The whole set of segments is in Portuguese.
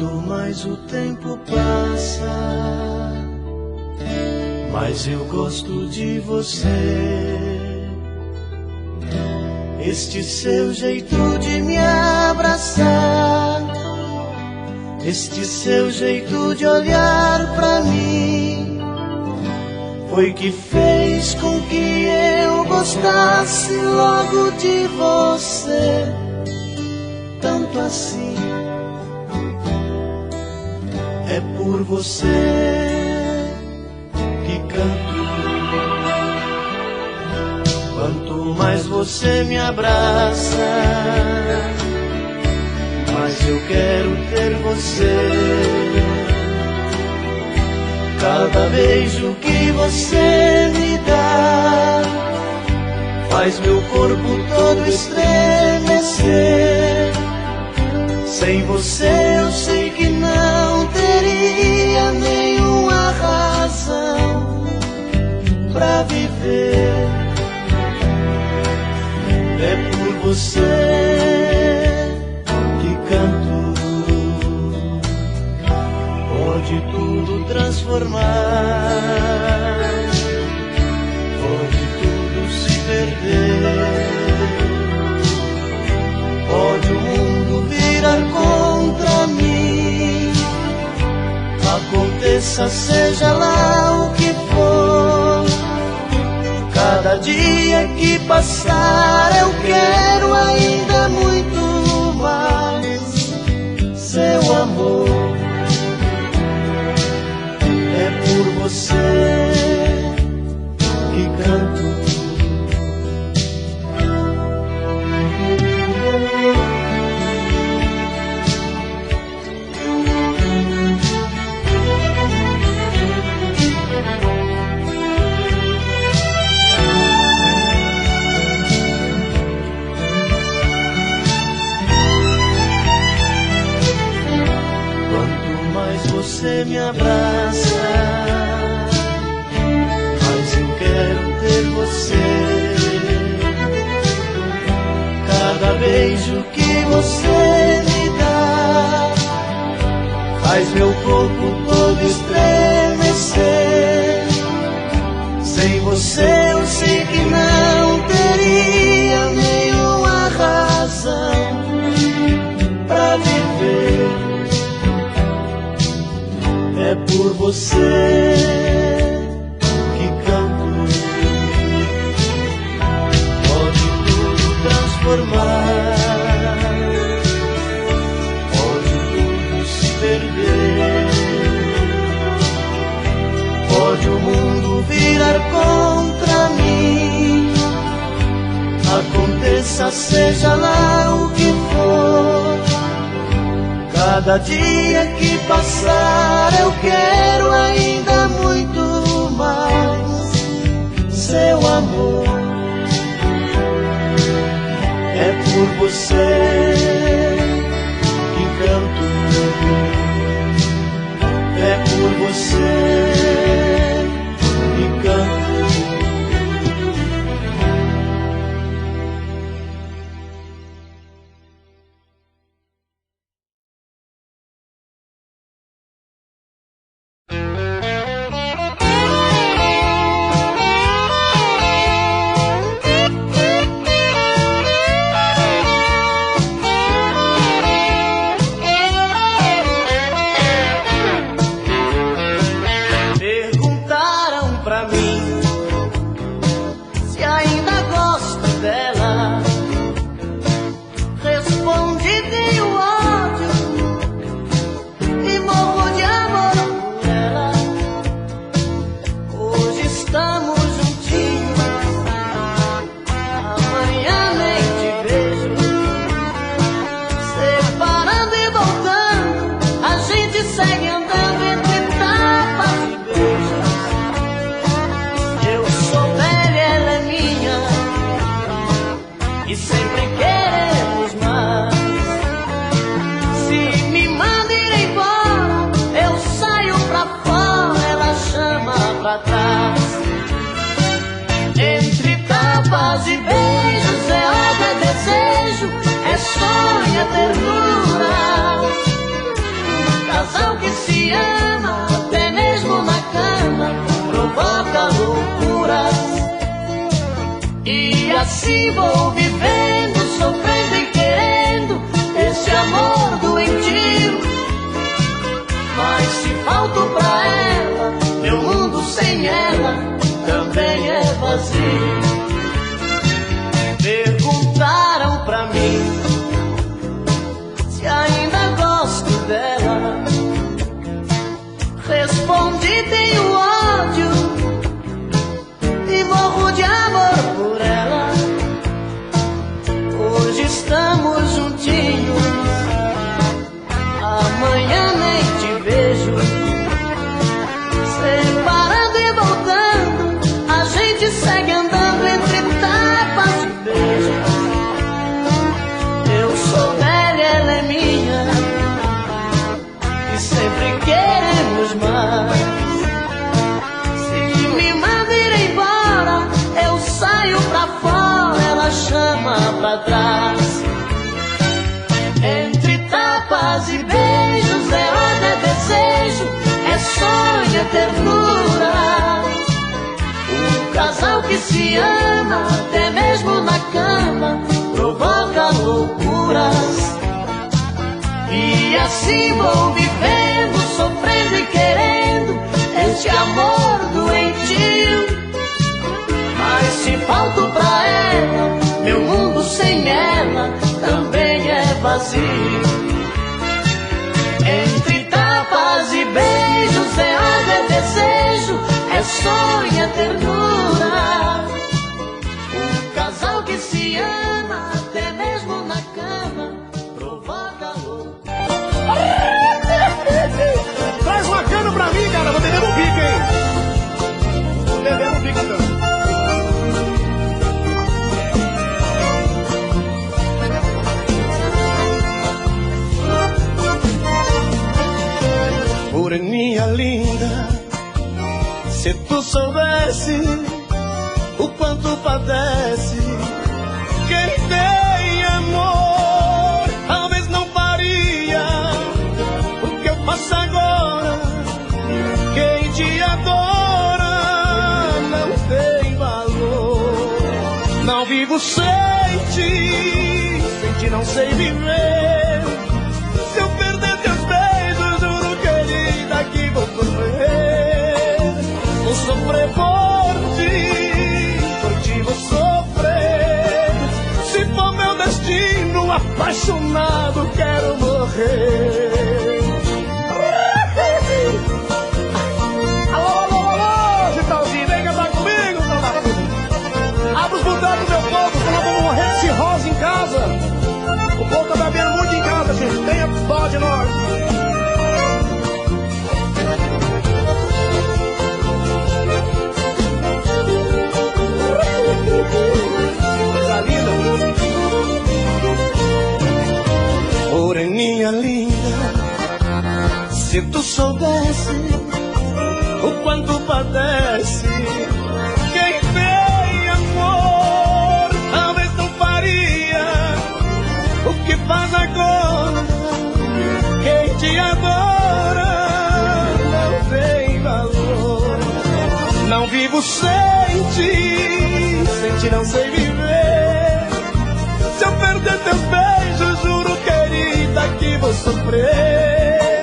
Quanto mais o tempo passa, mais eu gosto de você. Este seu jeito de me abraçar, este seu jeito de olhar pra mim, foi que fez com que eu gostasse logo de você. Tanto assim, é por você que canto. Quanto mais você me abraça, mais eu quero ter você. Cada beijo que você me dá faz meu corpo todo estremecer. Sem você eu sei que não teria nenhuma razão pra viver. É por você que canto. Pode tudo transformar, pode tudo se perder, pode o mundo virar contra mim. Aconteça, seja lá o que for, cada dia que passar eu quero ainda muito mais seu amor. É por você que canto. Você me abraça, mas eu quero ter você. Cada beijo que você me dá faz meu corpo todo estremecer. Sem você eu sei que não teria nenhuma razão pra viver. É por você que canto. Pode tudo transformar, pode tudo se perder, pode o mundo virar contra mim. Aconteça, seja lá o que for, cada dia que passar eu quero ainda muito mais seu amor. É por você que canto. É por você que canto. sonho, a ternura. se ama, até mesmo na cama, provoca loucuras. E assim vou vivendo, sofrendo e querendo esse amor doentio. Mas se falto pra ela, meu mundo sem ela também é vazio. Perguntaram pra mim se ainda gosto dela. Respondi: tenho ódio e morro de amor por ela. Hoje estamos juntinhos, amanhã nem te vejo. Separando e voltando, a gente segue andando entre tapas e beijos. Eu sou dela, ela é minha, e sempre queremos mais. Se me manda ir embora, eu saio pra fora, ela chama pra trás. Entre tapas e beijos, é ódio, é desejo, é sonho, é ternura. Um casal que se ama, até mesmo na cama, provoca loucuras. E assim vou vivendo, sofrendo e querendo este amor doentio. Mas se falto pra ela, meu mundo sem ela também é vazio. Entre tapas e beijos, é ódio, é desejo, é sonho, é ternura. Um casal que se ama, até mesmo na cama, provoca loucura. Traz uma cana pra mim, cara, vou beber um pico, hein? Vou beber um pico, então. Moreninha linda, se tu soubesse o quanto padece quem tem amor, talvez não faria o que eu faço agora. Quem te adora não tem valor. Não vivo sem ti não sei viver. Se eu perder teus beijos, juro, querida, que vou sofrer. Vou sofrer por ti vou sofrer. Se for meu destino, apaixonado quero morrer. Alô, alô, alô, Gitalzinho, vem casar comigo, abre os botões do meu povo, senão vamos morrer de cirrose em casa. O povo tá bebendo muito em casa, gente, tenha dó de nós. Coisa linda. Moreninha linda, se tu soubesse o quanto padece quem tem amor, talvez não faria o que faz agora. Quem te adora não tem valor. Não vivo sem ti não sei viver. Se eu perder teus beijos, juro, querida, que vou sofrer.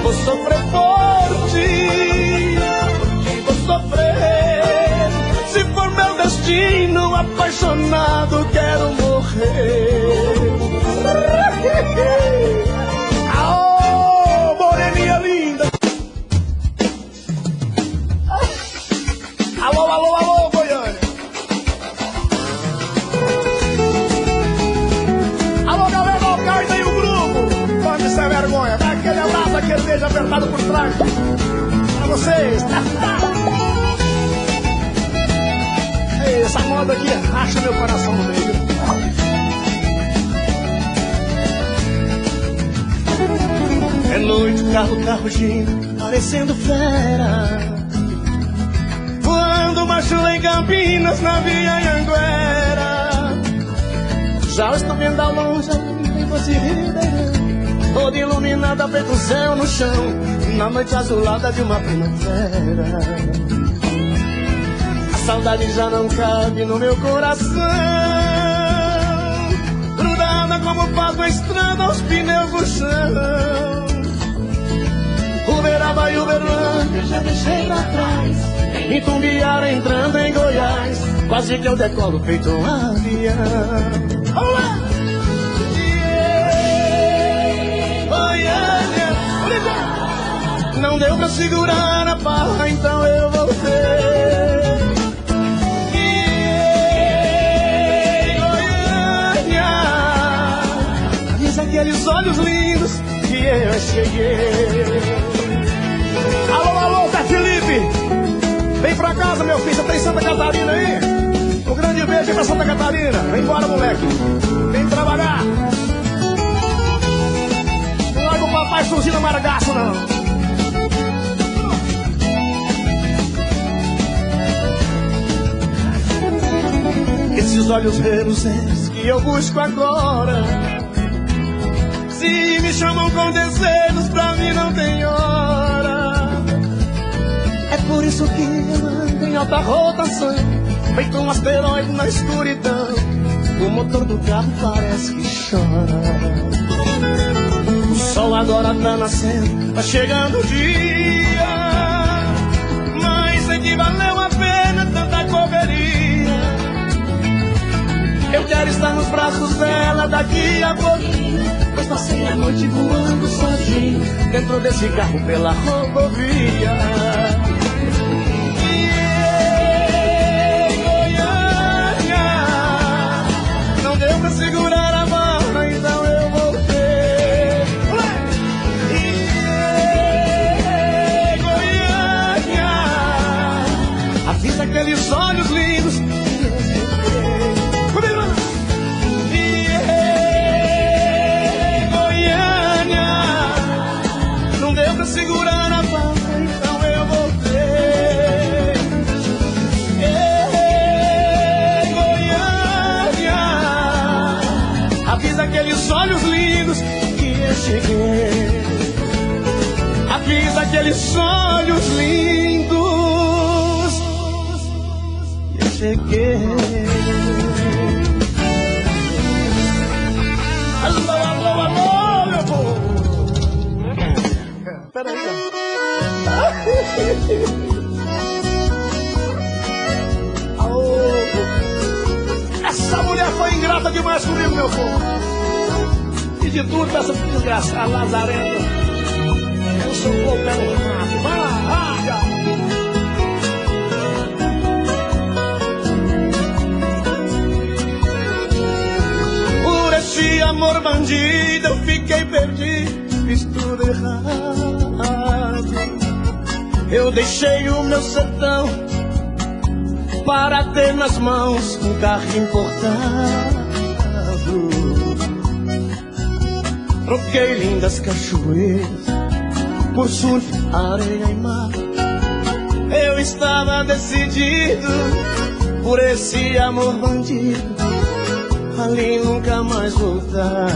Vou sofrer por ti vou sofrer. Se for meu destino, apaixonado quero morrer. Aô, moreninha linda. Alô, alô, alô, Goiânia. Alô, galera, Alcaide e o grupo. Pode ser vergonha. Dá aquele abraço, aquele beijo apertado por trás. Pra vocês. Essa moda aqui racha meu coração no meio. É noite, o carro rugindo, parecendo fera. Voando baixo lá em Campinas, na Via Anhanguera. Já estou vendo ao longe a linda em Fosse Ribeirão, toda iluminada, preto céu no chão. na noite azulada de uma primavera. A saudade já não cabe no meu coração, grudada como faz na estrada aos pneus do chão. Uberaba e Uberlândia já deixei pra trás, em Tumbiara entrando em Goiás, quase que eu decolo feito um avião. Olá! Goiânia, não deu pra segurar a barra, então eu voltei. Goiânia, diz aqueles olhos lindos que eu cheguei. Alô, alô, Zé Felipe, vem pra casa, meu filho, você tá em Santa Catarina aí? Um grande beijo aí pra Santa Catarina. Vem embora, moleque, vem trabalhar. Não larga o papai surgindo amargaço, não. Esses olhos reluzentes que eu busco agora, se me chamam com desejos, pra mim não tem hora. É por isso que eu ando em alta rotação, feito um asteroide na escuridão. O motor do carro parece que chora. O sol agora tá nascendo, tá chegando o dia, mas sei que valeu a pena tanta correria. Eu quero estar nos braços dela daqui a pouquinho, pois passei a noite voando sozinho dentro desse carro pela rodovia. Goiânia, não deu pra segurar a barra, então eu voltei. Goiânia, avisa aqueles olhos lindos. Segurar a barra, então eu voltei. Goiânia, avisa aqueles olhos lindos que eu cheguei. Avisa aqueles olhos lindos que eu cheguei. Alô, alô, alô, meu povo. Peraí, essa mulher foi ingrata demais comigo, meu povo. E de tudo pra essa desgraçada lazarenta, eu sou um pouco pelo rato. Vai lá, raga! Por esse amor bandido eu fiquei perdido, fiz tudo errado. Eu deixei o meu sertão para ter nas mãos um carro importado. Troquei lindas cachoeiras por surf, areia e mar. Eu estava decidido por esse amor bandido, ali nunca mais voltar.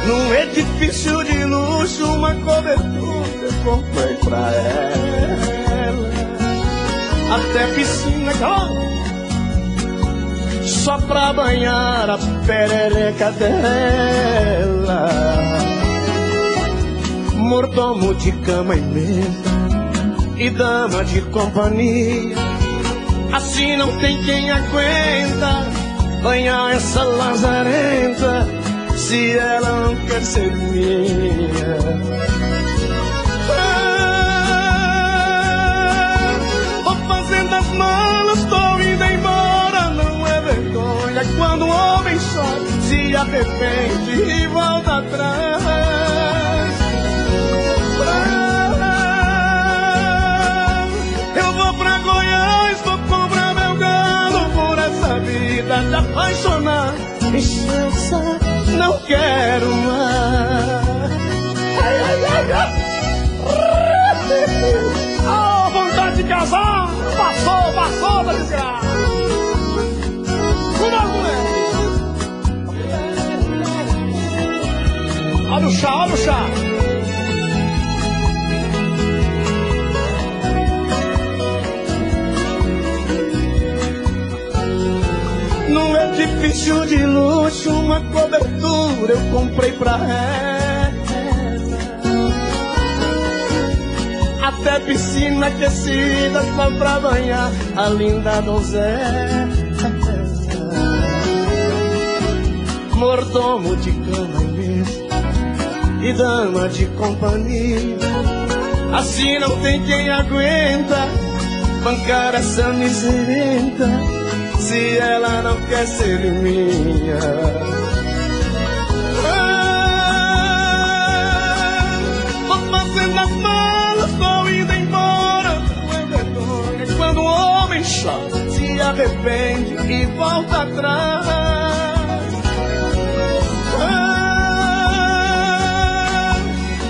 Num edifício de luxo, uma cobertura eu comprei pra ela, até piscina, só pra banhar a perereca dela. Mordomo de cama e mesa e dama de companhia, assim não tem quem aguenta banhar essa lazarenta, se ela não quer ser minha. Vou fazendo as malas, tô indo embora. Não é vergonha quando um homem chora, se arrepende e volta atrás. Eu vou pra Goiás, vou comprar meu galo, por essa vida de apaixonar. Encheu o saco, não quero mais. Ai, ai, ai, ai. Oh, vontade de casar. Passou da desgraça. Cuidado, mulher. Olha o chá, olha o chá. Num edifício de luxo, uma cobertura eu comprei pra ela. Até piscina aquecida só pra banhar a linda donzela. Mordomo de cama e mesa e dama de companhia. Assim não tem quem aguenta bancar essa miserenta, se ela não quer ser minha. Tô fazendo as malas, tô indo embora. Não é vergonha quando o homem chora, se arrepende e volta atrás.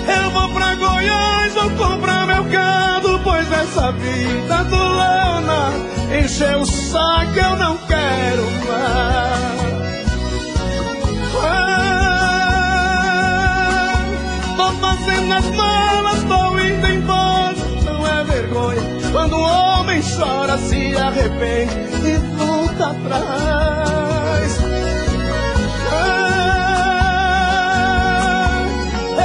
Eu vou pra Goiás, vou comprar meu gado, pois essa vida do Leonardo encheu o saco, eu não quero mais. Tô fazendo as malas, tô indo embora. Não é vergonha quando um homem chora, se arrepende e volta atrás.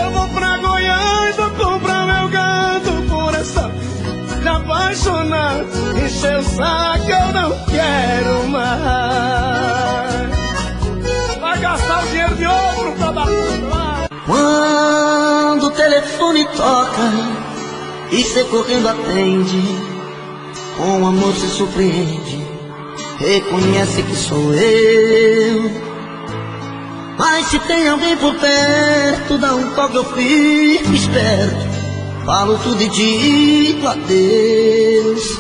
Eu vou pra Goiás, vou comprar meu gado, por essa vida apaixonado, encher o saco, eu não quero mais. Vai gastar o dinheiro de outro pra dar conta. Quando o telefone toca e cê correndo atende, com amor se surpreende, reconhece que sou eu. Mas se tem alguém por perto, dá um toque, eu fico esperto, falo tudo e digo adeus,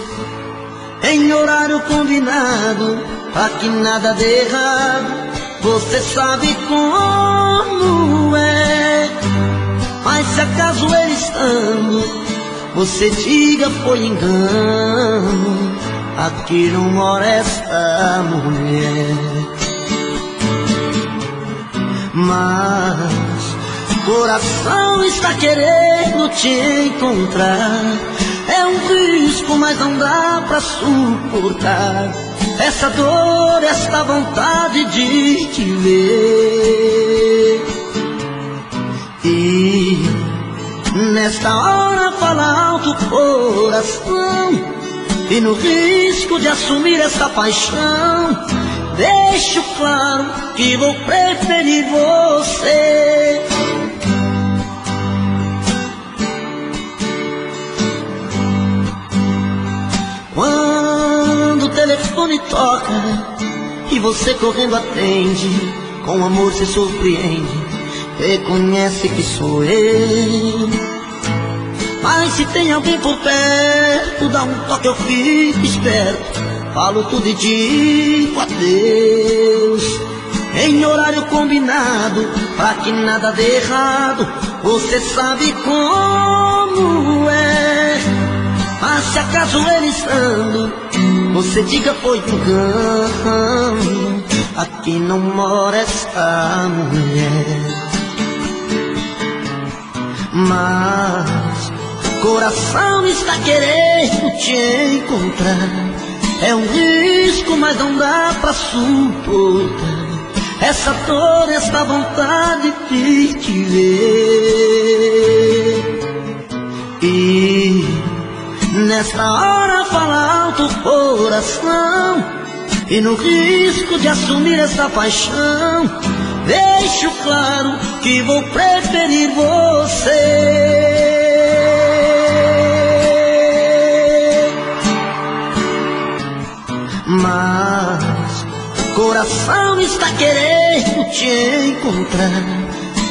em horário combinado, pra que nada dê errado. Você sabe como é, mas se acaso ele estando, você diga foi engano, aqui não mora esta mulher. Mas coração está querendo te encontrar, é um risco, mas não dá pra suportar essa dor, esta vontade de te ver. E nesta hora fala alto o coração, e no risco de assumir essa paixão, deixo claro que vou preferir você. Quando o telefone toca e você correndo atende, com amor se surpreende, reconhece que sou eu. Mas se tem alguém por perto, dá um toque, eu fico esperto, falo tudo e digo adeus, em horário combinado, pra que nada dê errado. Você sabe como é, mas se acaso ele estando, você diga foi engano, aqui não mora esta mulher. Mas coração está querendo te encontrar, é um risco, mas não dá pra suportar essa dor, esta vontade de te ver. E nesta hora fala alto o coração, e no risco de assumir essa paixão, deixo claro que vou preferir você. Mas coração está querendo te encontrar,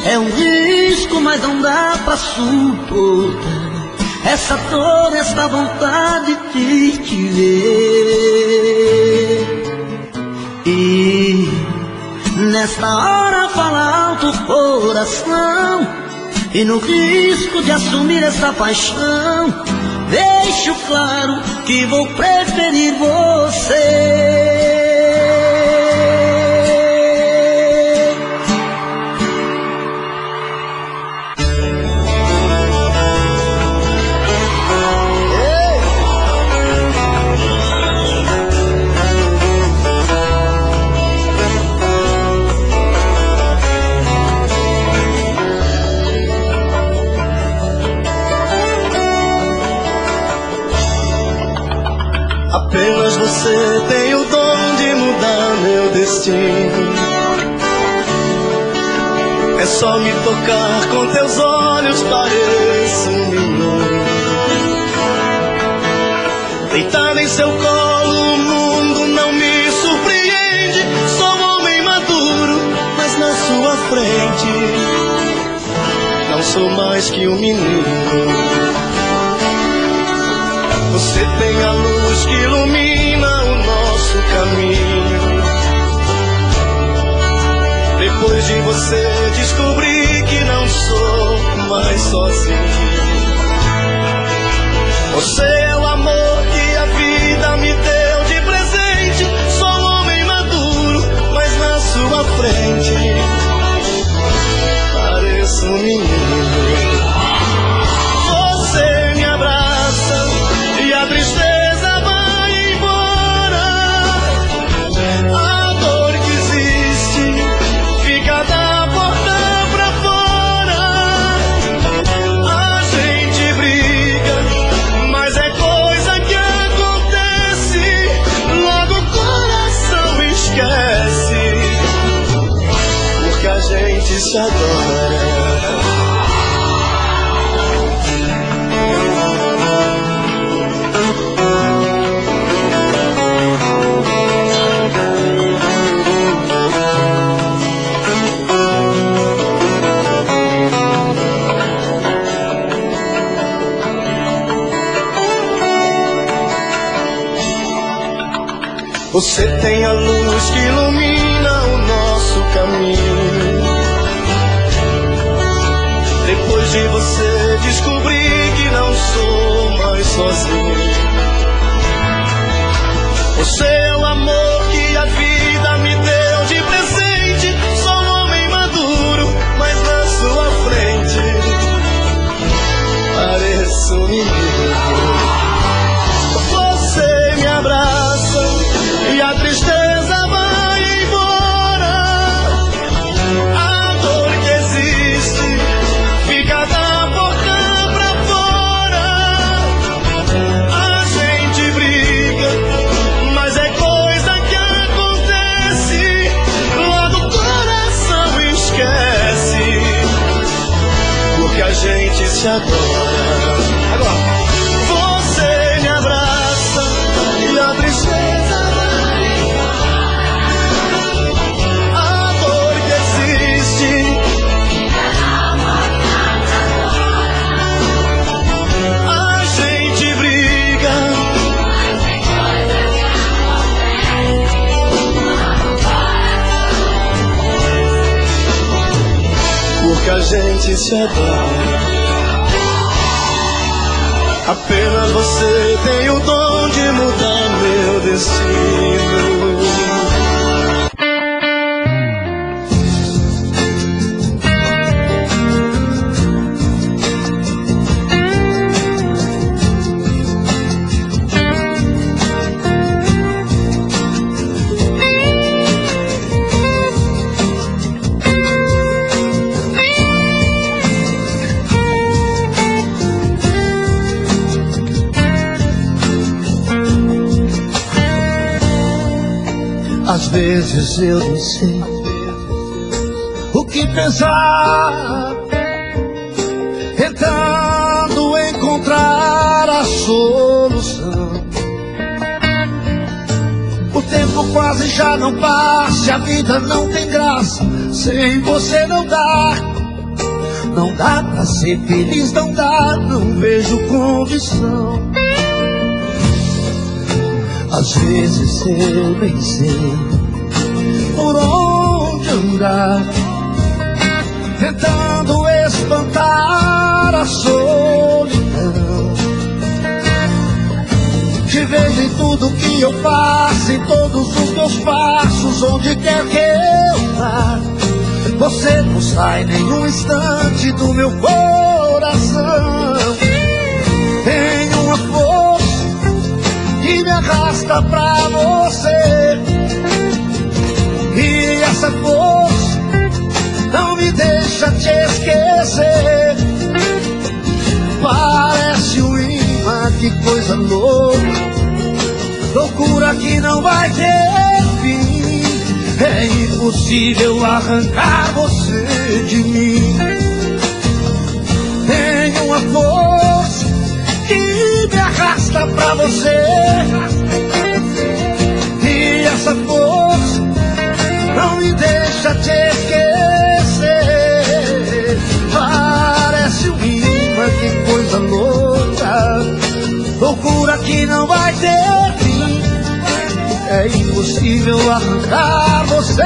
é um risco, mas não dá pra suportar essa dor, esta vontade de te ver. E nesta hora fala alto o coração, e no risco de assumir essa paixão, deixo claro que vou preferir você. meu destino. É só me tocar com teus olhos, pareço um menino. Deitado em seu colo, o mundo não me surpreende. Sou um homem maduro, mas na sua frente não sou mais que um menino. Você tem a luz que ilumina o nosso caminho. Depois de você descobri que não sou mais sozinho. Você é o amor que a vida me deu de presente. Sou um homem maduro, mas na sua frente pareço um menino. Você me abraça e a tristeza vai embora. A dor que existe fica da porta pra fora. A gente briga, mas é coisa que acontece. Logo o coração esquece, porque a gente se adora. Você tem a luz que ilumina o nosso caminho. Depois de você descobri que não sou mais sozinho. Você é o amor que a vida me deu de presente. Sou um homem maduro, mas na sua frente pareço um menino. Você me abraça e a tristeza vai embora. A dor que existe fica da porta pra fora. A gente briga, mas é coisa que acontece. Logo o coração esquece, porque a gente se adora. Agora, você me abraça e a tristeza vai embora. A dor que existe a gente briga, porque a gente se adora. Apenas você tem o dom de mudar meu destino. Às vezes eu não sei o que pensar, tentando encontrar a solução. O tempo quase já não passa, a vida não tem graça. Sem você não dá, não dá pra ser feliz, não dá, não vejo condição. Às vezes eu nem sei por onde andar, tentando espantar a solidão. Te vejo em tudo que eu faço, em todos os meus passos, onde quer que eu vá. Você não sai nenhum instante do meu coração. Tem uma força que me arrasta pra você, e essa força não me deixa te esquecer. Parece um imã, que coisa louca, loucura que não vai ter fim. impossível arrancar você de mim. Tem uma força que me arrasta pra você, e essa força não me deixa te esquecer. Parece um imã, que coisa louca, loucura que não vai ter fim. É impossível arrancar você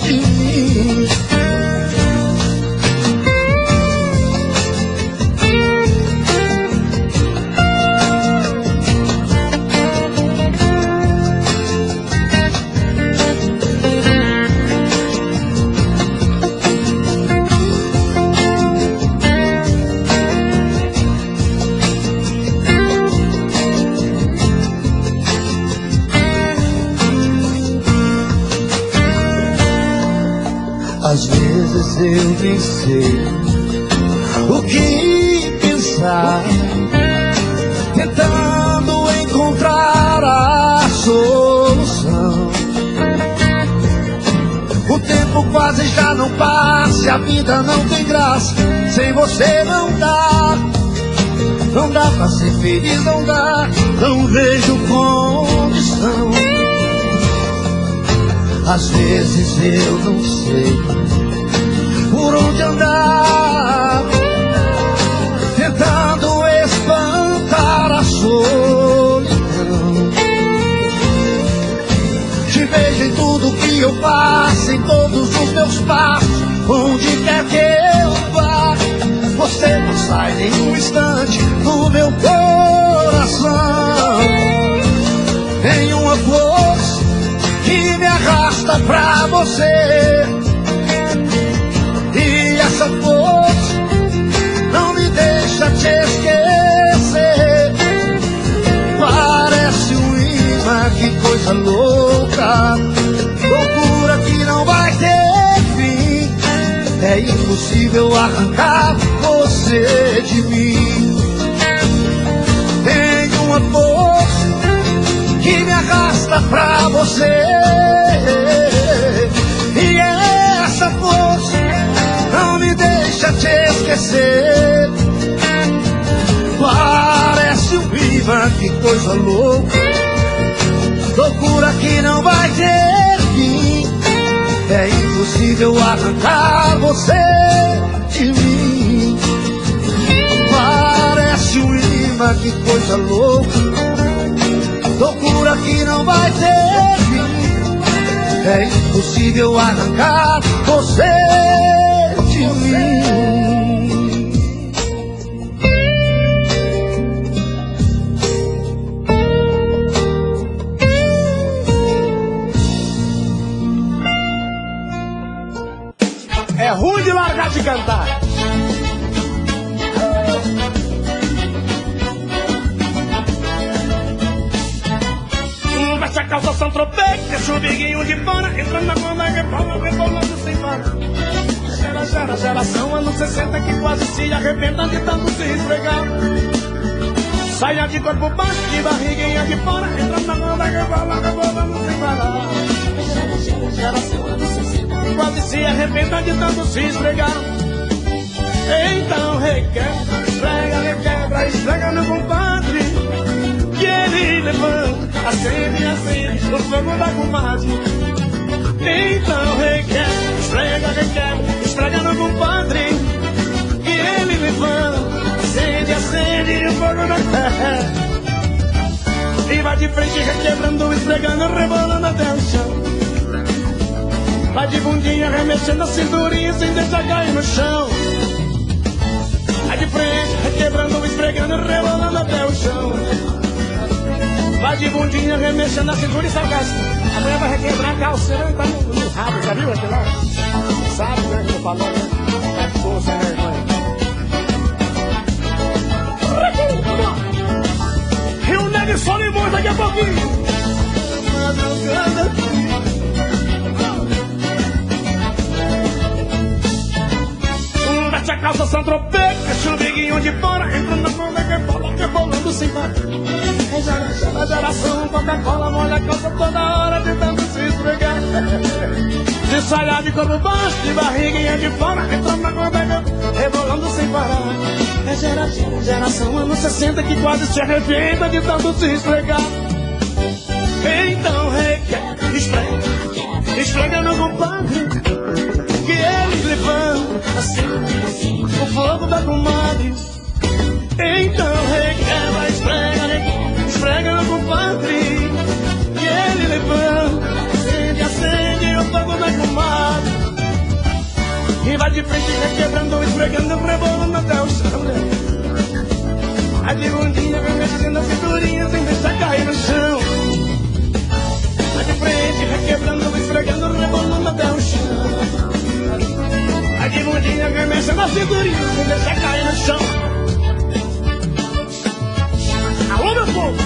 de mim. Às vezes eu nem sei o que pensar, tentando encontrar a solução. O tempo quase já não passa, a vida não tem graça. Sem você não dá, não dá pra ser feliz, não dá, não vejo condição. Às vezes eu não sei por onde andar, tentando espantar a solidão. Te vejo em tudo que eu faço, em todos os meus passos, onde quer que eu vá. Você não sai nem um instante do meu coração. Tem uma força que me arrasta pra você, e essa força não me deixa te esquecer. Parece um imã, que coisa louca, loucura que não vai ter fim. É impossível arrancar você de mim. Tem uma força que me arrasta pra você, e essa força não me deixa te esquecer. Parece um imã, que coisa louca, loucura que não vai ter fim. É impossível arrancar você de mim. Parece um imã, que coisa louca, loucura que não vai ter fim. É impossível arrancar você de mim. É ruim de largar de cantar. Veste a calça São Tropez, deixa o biguinho de fora, entrando na banda, rebolando sem parar. Geração anos 60 que quase se arrebenta de tanto se esfregar. Saia de corpo baixo, de barriguinha de fora, entrando na banda, rebolando sem parar. Geração anos 60 que quase se arrebenta de tanto se esfregar. Então requebra, esfrega no compadre, que ele levanta, acende o fogo da comadre. Então requebra, esfrega no compadre, que ele levanta, acende o fogo da terra. E vai de frente requebrando, esfregando, rebolando até o chão. Vai de bundinha remexendo a cinturinha sem deixar cair no chão. Vai de frente requebrando, esfregando, rebolando até o chão. Vai de bundinha remexendo a cintura e sarcasmo. A mulher vai requebrar a calceira e tá no rabo, já viu aquilo lá? Sabe, né, que eu falo, né? É força, né, irmã? Rio Negro e Sol Limões daqui a pouquinho. Veste a calça São Tropez, deixa o biguinho de fora, entrando na banda, rebolando sem parar. Geração Coca-Cola molha a calça toda hora, tentando se esfregar. de saia de corpo baixo, de barriguinha de fora, entrando na corda, rebolando sem parar. É geração anos 60 que quase se arrebenta de tanto se esfregar. Então requebra, esfrega, esfrega meu compadre, que eles levantam assim o fogo da comadre. Então requebra, esfrega, esfrega meu compadre, que ele levanta, acende, acende o fogo da comadre. E vai de frente requebrando, esfregando, rebolando até o chão. Vai de bundinha, vem mexendo a cinturinha sem deixar cair no chão. Vai de frente requebrando, esfregando, rebolando até o chão. Vai de bundinha, vem mexendo a cinturinha sem deixar cair no chão. Alô, meu povo!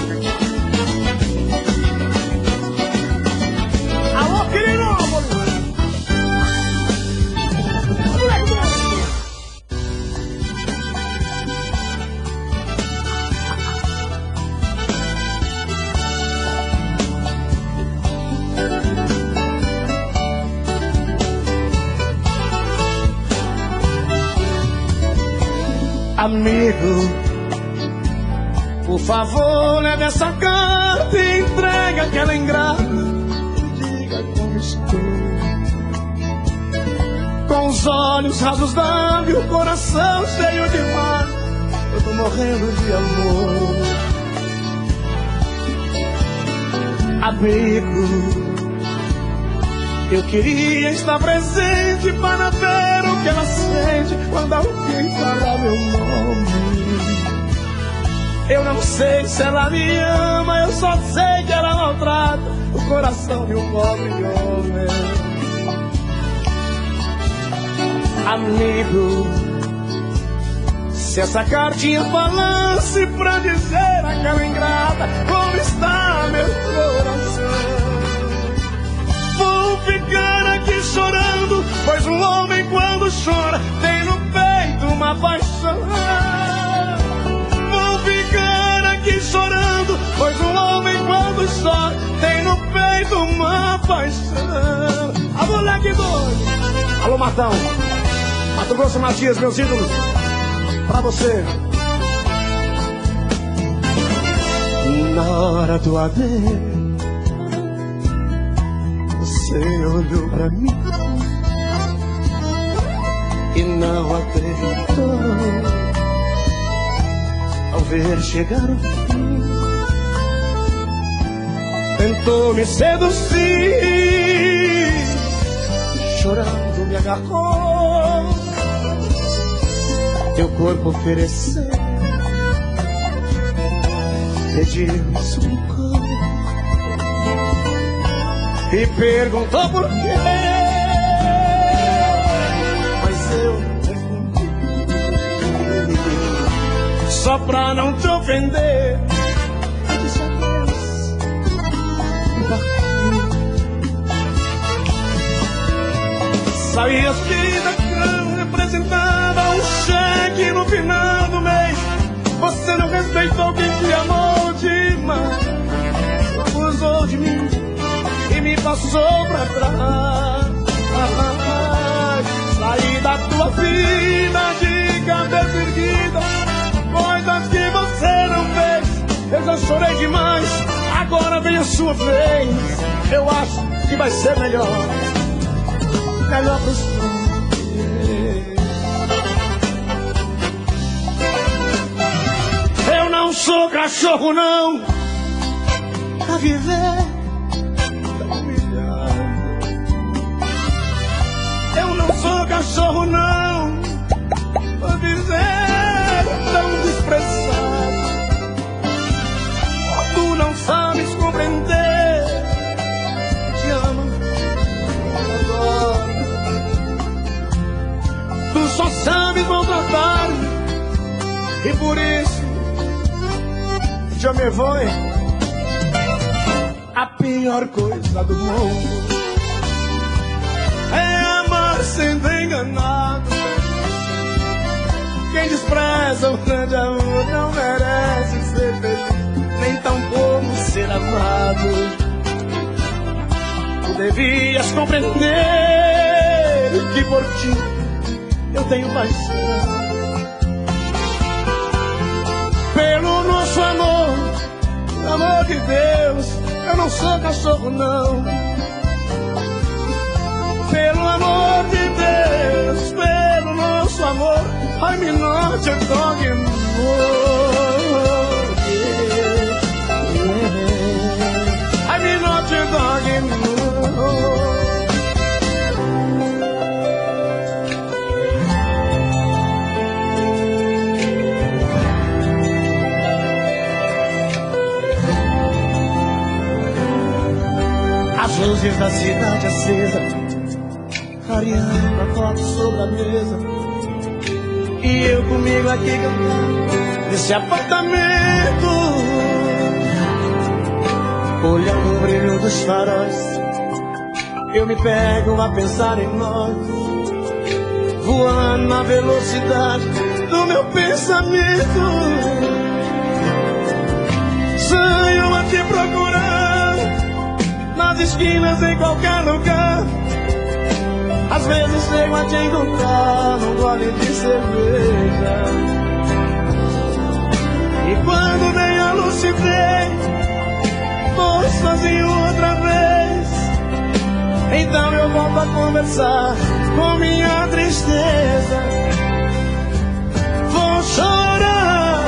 Alô, Quirinópolis! Amigo, por favor, leve essa carta e entrega aquela ingrata. Diga como estou, com os olhos rasos d'água e o coração cheio de mar. Eu tô morrendo de amor. Amigo, eu queria estar presente para ver o que ela sente quando alguém fala meu nome. Eu não sei se ela me ama, eu só sei que ela maltrata o coração de um pobre homem. Amigo, se essa cartinha falasse pra dizer àquela ingrata como está meu coração, vou ficar aqui chorando, pois um homem quando chora tem no peito uma paixão. Vou ficar aqui chorando, pois um homem quando chora tem no peito uma paixão. A moleque doido. Alô, Matão, Mato Grosso e Matias, meus ídolos, pra você. Na hora do adeus, você olhou pra mim e não acreditou ao ver chegar o fim. Tentou me seduzir, chorando me agarrou, teu corpo ofereceu, pediu, suplicou e perguntou por quê, mas eu respondi, só pra não te ofender. Eu disse adeus e parti. Sabias que da cama representava um cheque no final do mês. Você não respeitou quem te amou demais, abusou de mim e me passou pra trás. Saí da tua vida de cabeça erguida, coisas que você não fez. Eu já chorei demais, agora vem a sua vez. Eu acho que vai ser melhor pros dois. Eu não sou cachorro não, pra viver humilhado. Eu não sou cachorro não, pra viver tão desprezado. Tu não sabes compreender, te amo agora. Tu só sabes maltratar-me e por isso já me foi a pior coisa do mundo. É amar sendo enganado. Quem despreza o grande amor não merece ser feliz, nem tampouco ser amado. Devias compreender que por ti eu tenho paixão. Pelo nosso amor, amor de Deus, eu não sou cachorro não. Pelo amor de Deus, pelo nosso amor, I'm not your dog anymore. I'm not your dog anymore. As luzes da cidade acesa, clareando a foto sobre a mesa, e eu comigo aqui cantando nesse apartamento, olhando o brilho dos faróis. Eu me pego a pensar em nós, voando na velocidade do meu pensamento. Sonho a te procurar nas esquinas, em qualquer lugar. Às vezes chego a te encontrar num gole de cerveja. E quando vem a lucidez, tô sozinho outra vez. Então eu volto a conversar com minha tristeza. Vou chorar,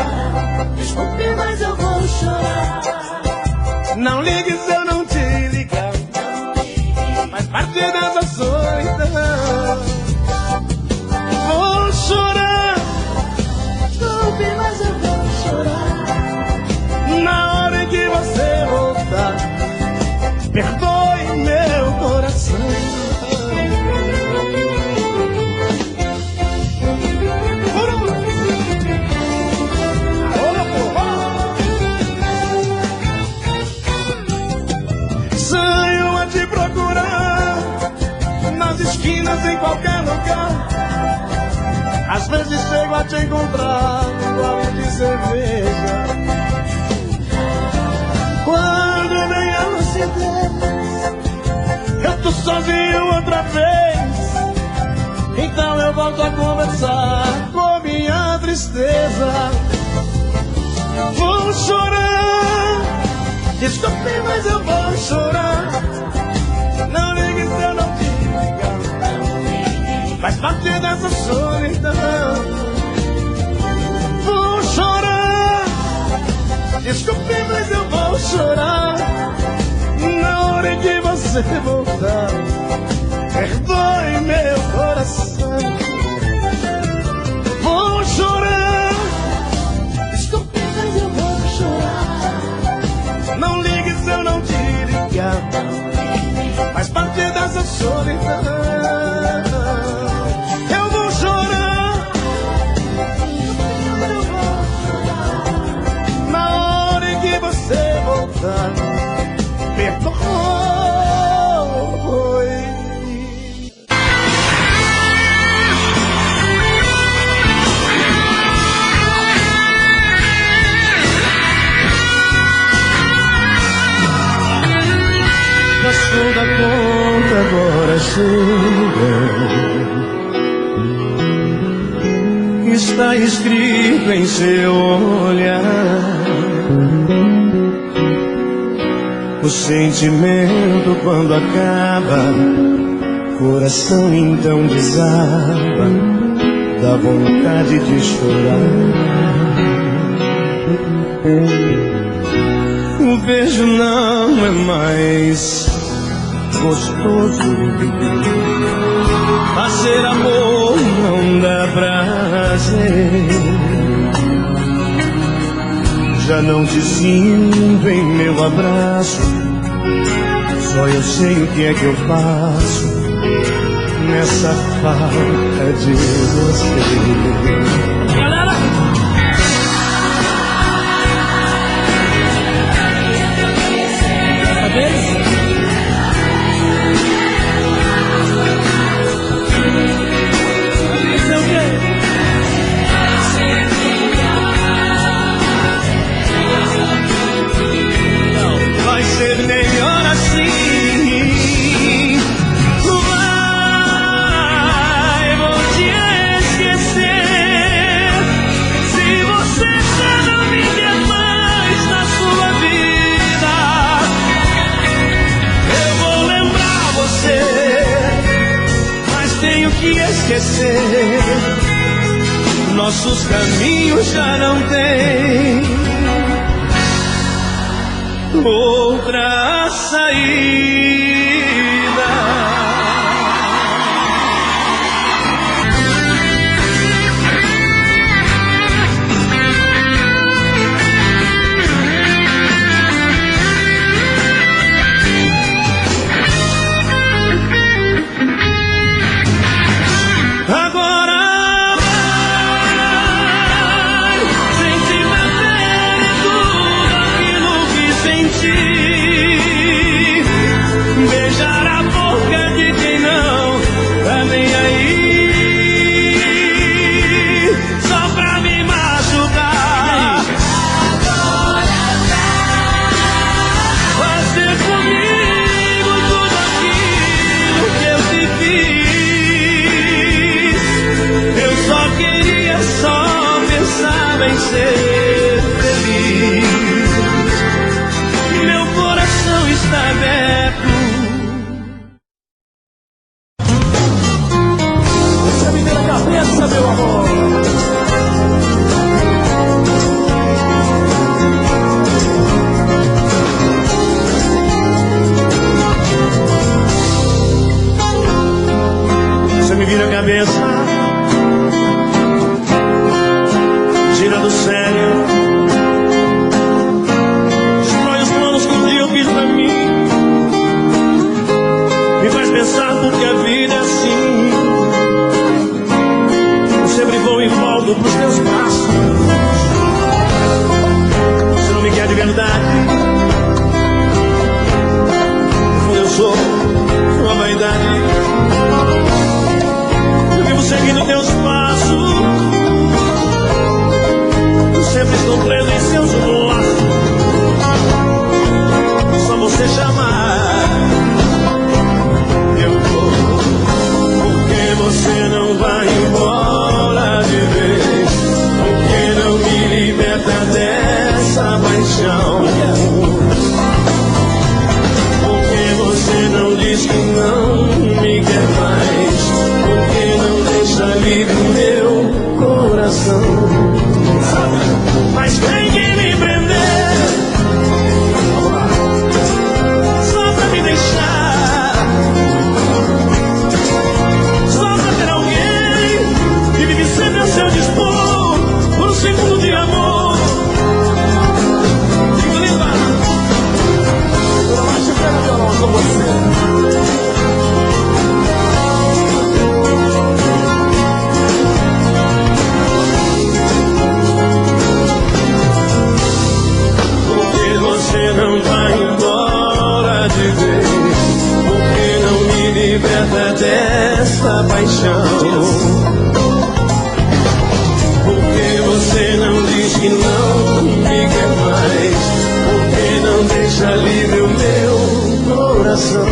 Desculpe, mas eu vou chorar. não ligue se eu não te ligar, faz parte dessa solidão. Vou chorar, Desculpe, mas eu vou chorar. na hora em que você voltar. Perdoe meu coração. Sonho a te procurar nas esquinas, em qualquer lugar. Às vezes chego a te encontrar num gole de cerveja. Quando vem a lucidez, eu tô sozinho outra vez. Então eu volto a conversar com minha tristeza. Vou chorar, desculpe, mas eu vou chorar. Não ligue se eu não te ligar, faz parte dessa solidão. Vou chorar, desculpe, mas eu vou chorar. Na hora em que você voltar, perdoe meu coração. Vou chorar, Desculpe, mas eu vou chorar. não ligue se eu não te ligar, faz parte dessa solidão. Eu vou chorar, Eu vou chorar. na hora em que você voltar, perdoe. Passou da conta, agora chega. Está escrito em seu olhar. O sentimento quando acaba, coração então desaba, dá vontade de chorar. O beijo não é mais gostoso, fazer amor não dá prazer. Já não te sinto em meu abraço, só eu sei o que é que eu faço nessa falta de você. Galera! Dessa vez? Isso é o quê? Não, vai ser melhor assim. que esquecer. Nossos caminhos já não têm outra saída. Beijar a boca de quem não tá nem aí, só pra me machucar. Fazer comigo tudo aquilo que eu te fiz. Eu só queria, só pensava em ser feliz. Meu coração está aberto. Você me deu na cabeça, meu amor. Você me vira a cabeça, tira do sério, destrói os planos que um dia eu fiz pra mim, me faz pensar porque a vida é assim. Eu sempre vou e volto pros teus passos. Você não me quer de verdade, eu sou sua vaidade. Eu vivo seguindo teus passos, eu sempre estou preso em seus laços. Só você chamar, eu vou. Porque você não vai embora de vez, porque não me liberta dessa paixão. Porque você não diz que não me quer mais, porque não deixa livre o meu coração. Mas tem que me prender, só pra me deixar, só pra ter alguém que vive sempre a seu dispor, por um segundo de amor. Fico linda, Eu não acho que era violão com você. porque você não vai embora de vez, porque não me liberta dessa paixão. Porque você não diz que não me quer mais, porque não deixa livre o meu coração.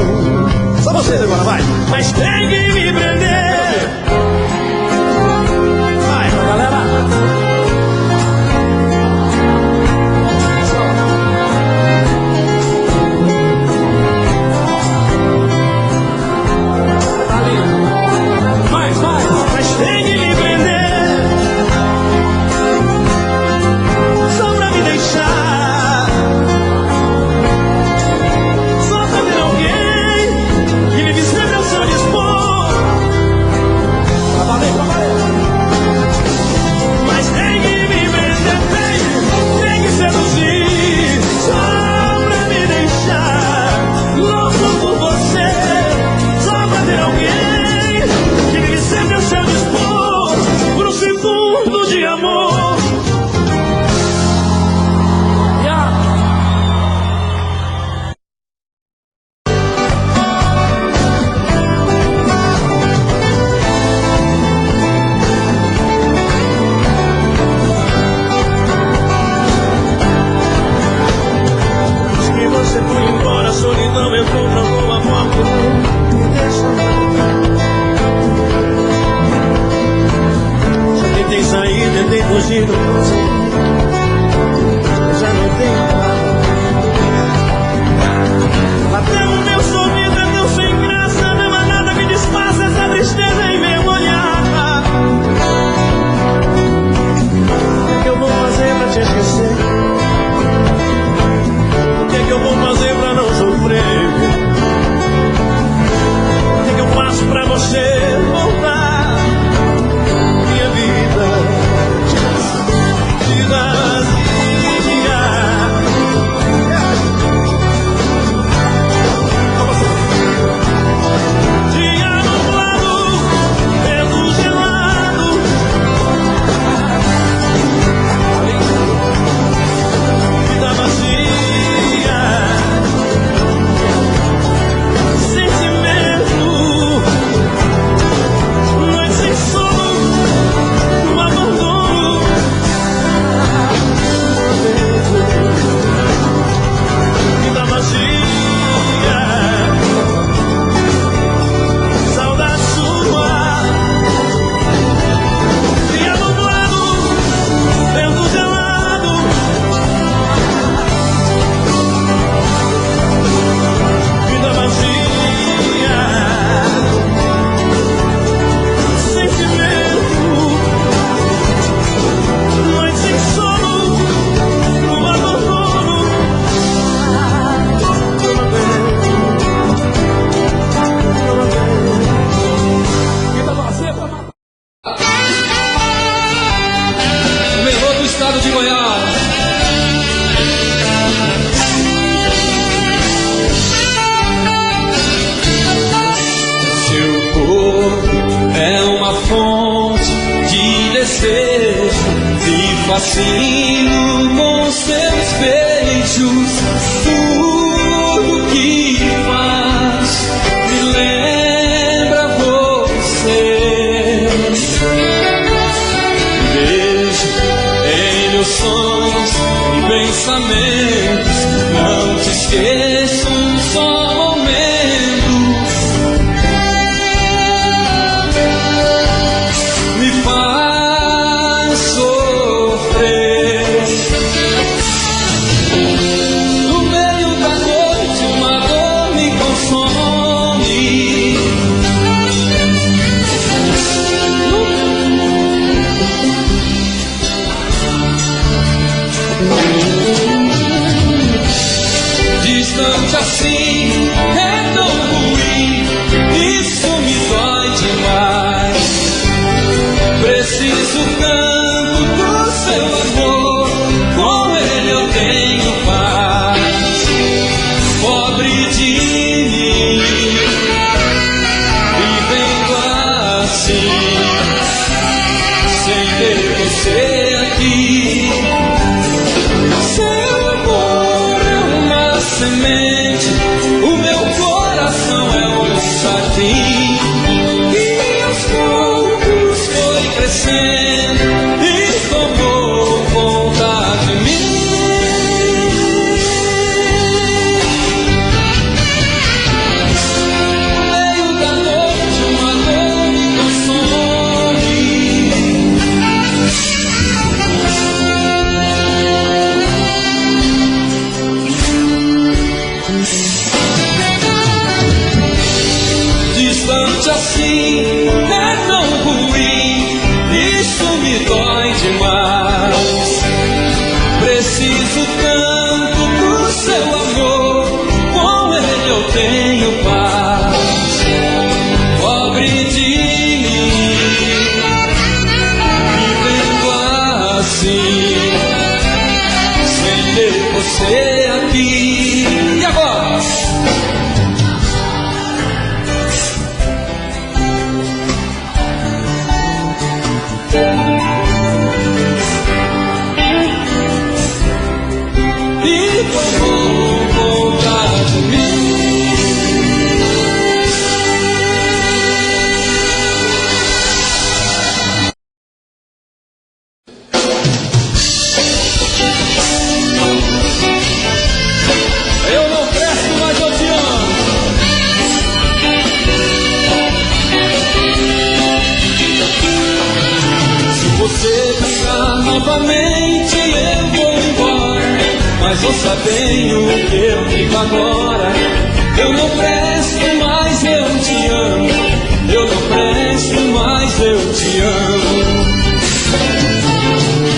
Só vocês agora, vai. Mas tem que me prender. Vai, galera. Mais, mais. Mas tem que me prender, só pra me deixar, só pra ter alguém que vive sempre ao seu dispor, uma fonte de desejo, me fascino com seus beijos. Tudo que faz me lembra você. Vejo em meus sonhos e pensamentos, não te esqueço um só momento. Me faz sofrer. No meio da noite uma dor me consome. Distante assim é tão ruim, isso me dói demais. Preciso tanto do seu amor, com ele eu tenho paz. Pobre de mim, vivendo assim, sem ter você aqui. Seu amor é uma semente, o meu coração é um jardim, e aos poucos foi crescendo e tomou conta de mim. No meio da noite uma dor me consome. Distante assim é tão ruim, isso me dói demais. Preciso tanto do seu amor, com ele eu tenho paz. Pobre de mim, vivendo assim, sem ter você aqui. E agora? E tomou conta de mim. Eu não presto, mas eu te amo. Se você brigar novamente, eu vou embora. Mas ouça bem o que eu digo agora. Eu não presto, mas eu te amo. Eu não presto, mas eu te amo.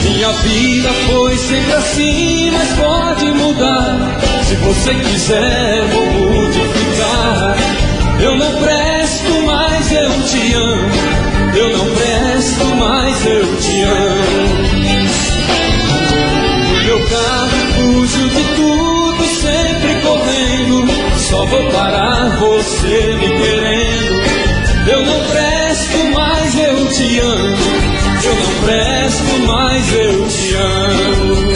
Minha vida foi sempre assim, mas pode mudar. Se você quiser, vou modificar. Eu não presto, mas eu te amo. Eu não presto, mas eu te amo. No meu carro fujo de tudo, sempre correndo. Só vou parar você me querendo. Eu não presto, mas eu te amo. Eu não presto, mas eu te amo.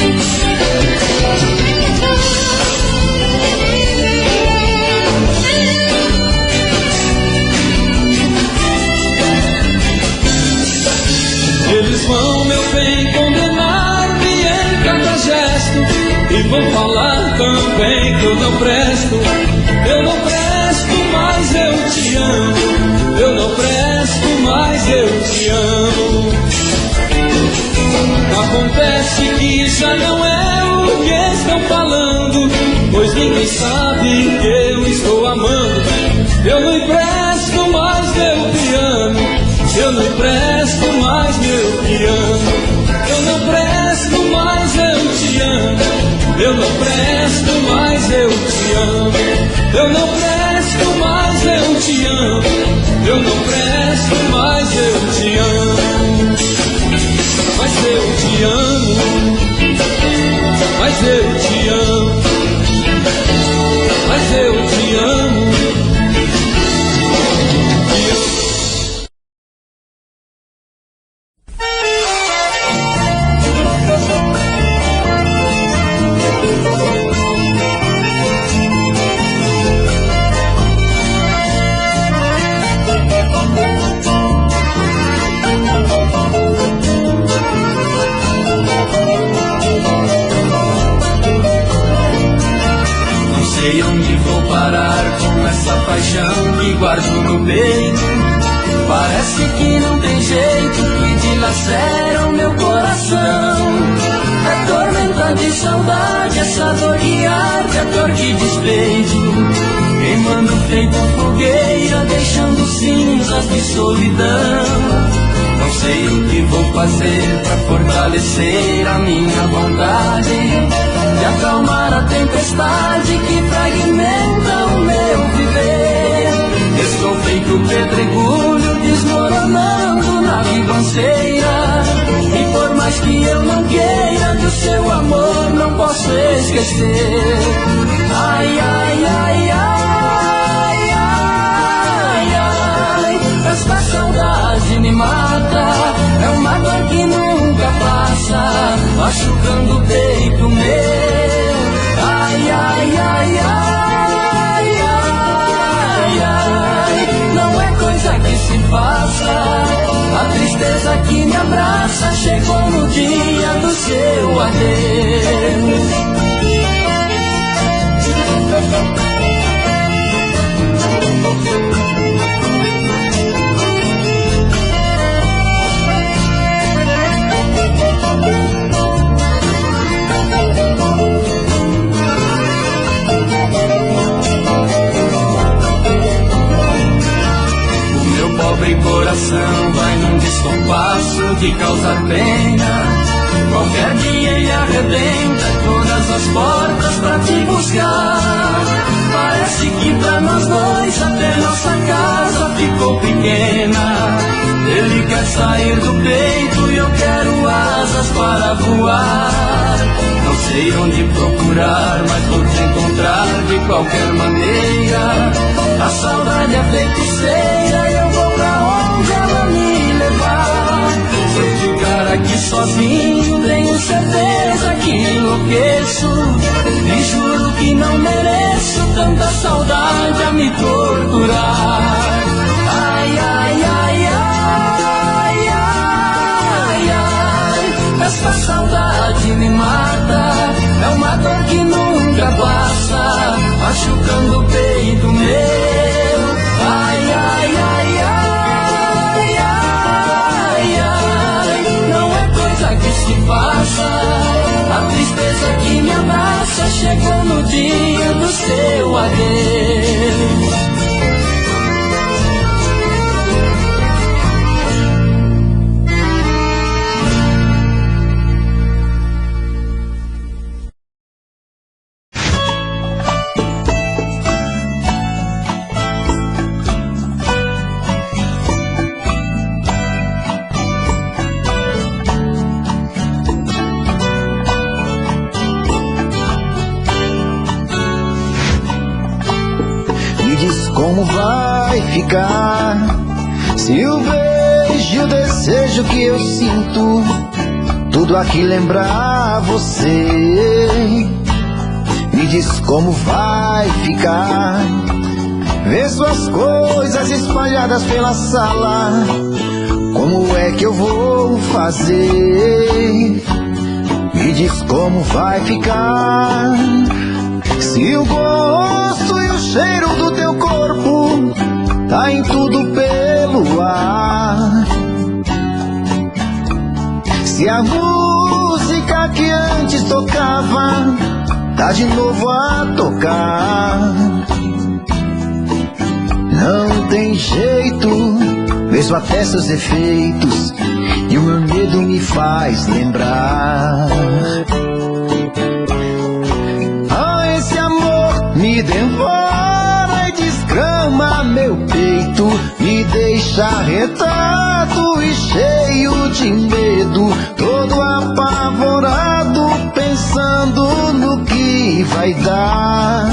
Eles vão, meu bem, condenar-me em cada gesto, e vão falar também que eu não presto. Eu não presto, mas eu te amo. Eu não presto, mas eu te amo. Acontece que já não é o que estão falando, pois ninguém sabe que eu estou amando. Eu não empresto mais meu piano. Eu não empresto mais meu piano. Eu não presto mais, eu te amo. Eu não presto mais, eu te amo. Eu não presto mais, eu te amo. Eu não presto mais, eu te amo. Mas eu te amo. Mas eu te amo. Mas eu te amo. paixão que guardo no peito. Parece que não tem jeito, que dilacera o meu coração. É tormenta de saudade, essa dor que arde, a dor que despeito, queimando feito fogueira, deixando cinzas de solidão. Não sei o que vou fazer pra fortalecer a minha vontade de acalmar a tempestade que fragmenta o meu viver. Estou feito pedregulho desmoronando na ribanceira, e por mais que eu não queira, do seu amor não posso esquecer. Ai, ai, ai, ai, ai, ai, esta saudade me mata, é uma dor que nunca passa, machucando o peito meu. Ai, ai, ai, ai, ai, ai, não é coisa que se faça. A tristeza que me abraça chegou no dia do seu adeus. Pobre coração vai num descompasso de causar pena. Qualquer dia ele arrebenta todas as portas pra te buscar. Parece que pra nós dois até nossa casa ficou pequena. Ele quer sair do peito e eu quero asas para voar. Não sei onde procurar, mas vou te encontrar de qualquer maneira. A saudade é feiticeira, eu vou pra onde ela me levar. Se eu ficar aqui sozinho, tenho certeza que enlouqueço. E juro que não mereço tanta saudade a me torturar. Ai, ai, ai, ai, ai, ai, essa saudade me mata, é uma dor que nunca passa, machucando o peito meu. Ai, ai, ai, ai, ai, ai, não é coisa que se faça. A tristeza que me abraça chegou no dia do seu adeus. Como vai ficar se o beijo, o desejo que eu sinto, tudo aqui lembrar você? Me diz como vai ficar ver suas coisas espalhadas pela sala. Como é que eu vou fazer? Me diz como vai ficar se o gosto e o cheiro do teu corpo tá em tudo pelo ar. Se a música que antes tocava tá de novo a tocar. Não tem jeito, vejo até seus efeitos e o meu medo me faz lembrar. Me devora e desgrama meu peito, me deixa retado e cheio de medo, todo apavorado, pensando no que vai dar.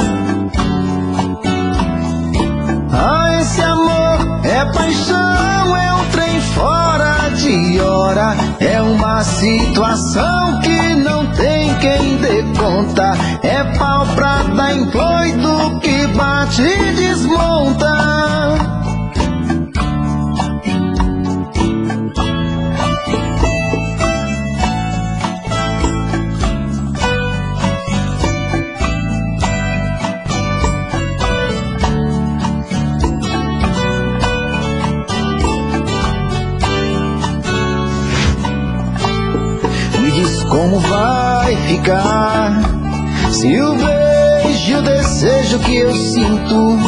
Ah, esse amor é paixão, é um trem fora de hora, é uma situação que não tem quem dê conta, é pau pra dar em doido que bate e desmonta. como vai ficar? Se o beijo e o desejo que eu sinto,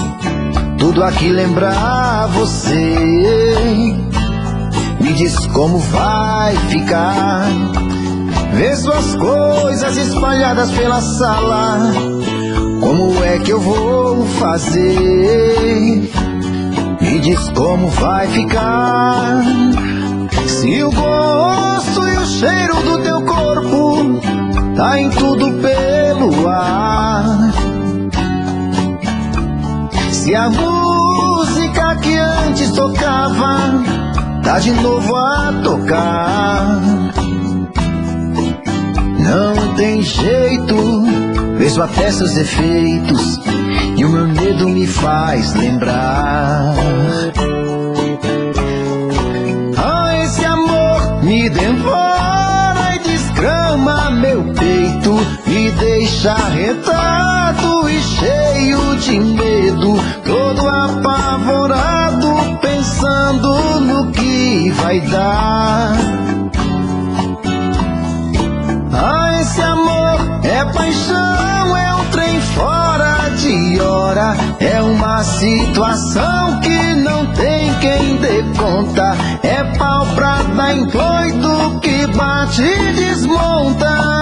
tudo aqui lembrar você, me diz como vai ficar? Vê suas coisas espalhadas pela sala, como é que eu vou fazer? Me diz como vai ficar? Se o gosto e o cheiro do teu corpo tá em tudo pelo ar, se a música que antes tocava tá de novo a tocar, não tem jeito, vejo até seus defeitos e o meu medo me faz lembrar. Ah, esse amor me devora e desgrama meu peito, me deixa arretado e cheio de medo, todo apavorado, pensando no que vai dar. Ah, esse amor é paixão, é um trem fora de hora, é uma situação que não tem quem dê conta, é pau pra dar em doido que bate e desmonta.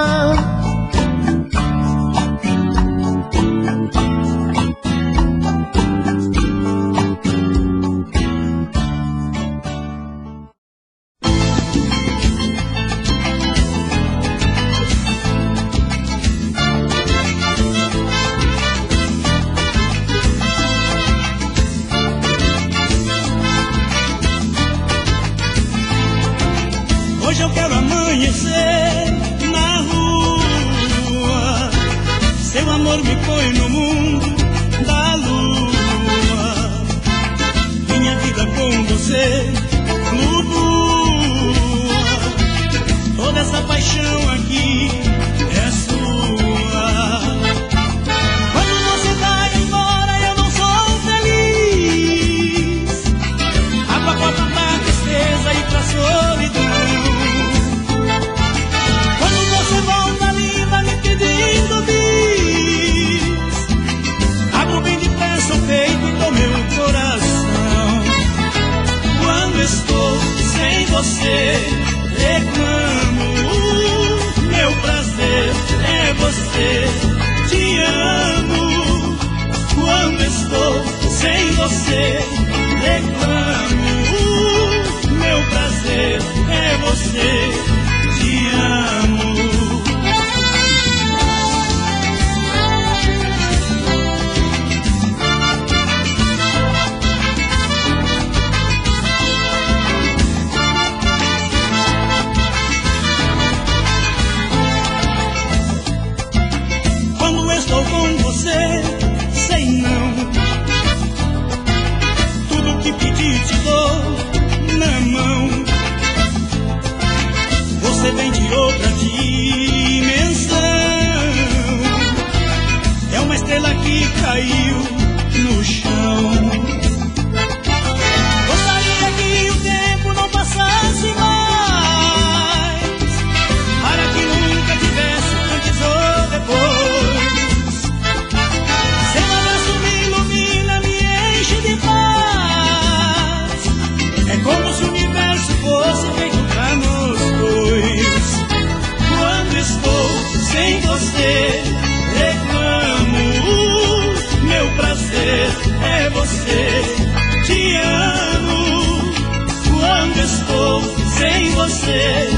Hoje eu quero amanhecer na rua, seu amor me põe no mundo da lua, minha vida com você flutua, toda essa paixão aqui é sua. Quando você vai embora eu não sou feliz, abro a porta pra tristeza e pra solidão. Você reclamo, meu prazer é você, te amo. Quando estou sem você, reclamo, meu prazer é você, te amo. Estou com você, sei não, tudo que pedi te dou na mão. Você vem de outra dimensão, é uma estrela que caiu no chão. Gostaria que o tempo não passasse mais, para que nunca tivesse antes ou depois. Como se o universo fosse feito pra nós dois. Quando estou sem você, reclamo, meu prazer é você, te amo. Quando estou sem você,